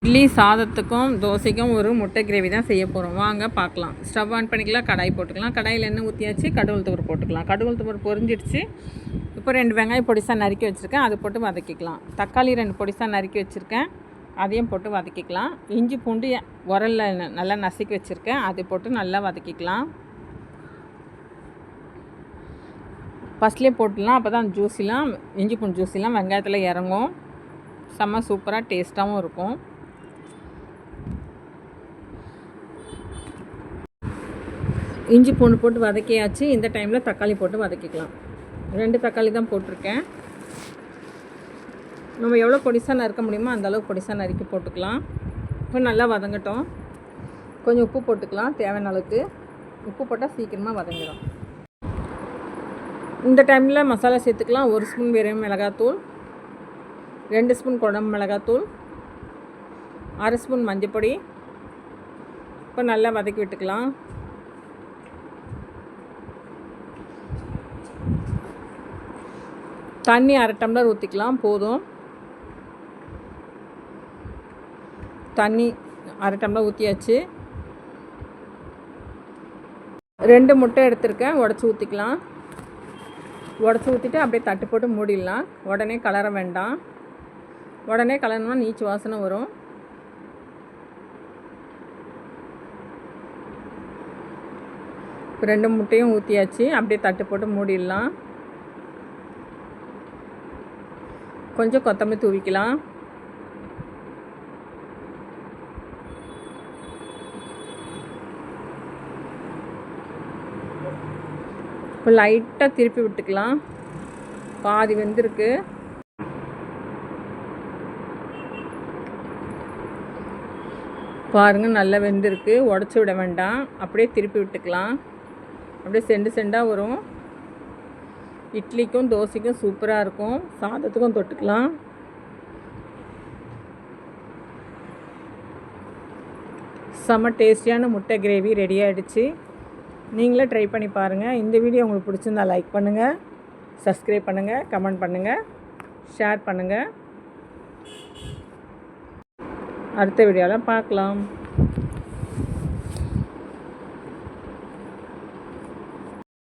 இட்லி சாதத்துக்கும் தோசைக்கும் ஒரு முட்டை கிரேவி தான் செய்ய போகிறோம். வாங்க பார்க்கலாம். ஸ்டவ் ஆன் பண்ணிக்கலாம், கடாய் போட்டுக்கலாம். கடாயில் எண்ணெய் ஊற்றியாச்சு, கடுகு துவரம் போட்டுக்கலாம். கடுகு துவரம் பொரிஞ்சிடுச்சு. இப்போ 2 வெங்காயம் பொடிசாக நறுக்கி வச்சுருக்கேன், அதை போட்டு வதக்கிக்கலாம். தக்காளி 2 பொடிசாக நறுக்கி வச்சுருக்கேன், அதையும் போட்டு வதக்கிக்கலாம். இஞ்சி பூண்டு உரலில் நல்லா நசுக்கி வச்சுருக்கேன், அதை போட்டு நல்லா வதக்கிக்கலாம். ஃபஸ்ட்லேயே போட்டுடலாம், அப்போ தான் ஜூஸிலாம் இஞ்சி பூண்டு ஜூஸிலாம் வெங்காயத்தில் இறங்கும். செம்ம சூப்பராக டேஸ்ட்டாகவும் இருக்கும். இஞ்சி பூண்டு போட்டு வதக்கியாச்சு. இந்த டைமில் தக்காளி போட்டு வதக்கிக்கலாம். 2 தக்காளி தான் போட்டிருக்கேன். நம்ம எவ்வளோ பொடிசாக நறுக்க முடியுமோ அந்தளவுக்கு பொடிசாக நறுக்கி போட்டுக்கலாம். இப்போ நல்லா வதங்கட்டும். கொஞ்சம் உப்பு போட்டுக்கலாம், தேவையான அளவுக்கு. உப்பு போட்டால் சீக்கிரமாக வதங்கிடும். இந்த டைமில் மசாலா சேர்த்துக்கலாம். 1 ஸ்பூன் வெறும் மிளகாத்தூள், 2 ஸ்பூன் குழம்பு மிளகாத்தூள், 1/2 ஸ்பூன் மஞ்சப்பொடி. இப்போ நல்லா வதக்கி விட்டுக்கலாம். தண்ணி 1/2 டம்ளர் ஊற்றிக்கலாம், போதும். தண்ணி 1/2 டம்ளர் ஊற்றியாச்சு. 2 முட்டை எடுத்திருக்கேன், உடச்சி ஊற்றிக்கலாம். உடச்சி ஊற்றிட்டு அப்படியே தட்டு போட்டு மூடிடலாம். உடனே கலர வேண்டாம். உடனே கலரணும்னா நீச்சு வாசனை வரும். இப்போ 2 முட்டையும் ஊற்றியாச்சு, அப்படியே தட்டு போட்டு மூடிடலாம். கொஞ்சம் கொத்தமல்லி தூவிக்கலாம். இப்போ லைட்டாக திருப்பி விட்டுக்கலாம். பாதி வெந்திருக்கு. பாருங்கள், நல்லா வெந்திருக்கு. உடச்சி விட வேண்டாம், அப்படியே திருப்பி விட்டுக்கலாம். அப்படியே செண்டு செண்டாக வரும். இட்லிக்கும் தோசைக்கும் சூப்பராக இருக்கும். சாதத்துக்கும் தொட்டுக்கலாம். செம்ம டேஸ்டியான முட்டை கிரேவி ரெடி ஆகிடுச்சு. நீங்களே ட்ரை பண்ணி பாருங்கள். இந்த வீடியோ உங்களுக்கு பிடிச்சிருந்தா லைக் பண்ணுங்கள், சப்ஸ்கிரைப் பண்ணுங்கள், கமெண்ட் பண்ணுங்கள், ஷேர் பண்ணுங்கள். அடுத்த வீடியோவில் பார்க்கலாம்.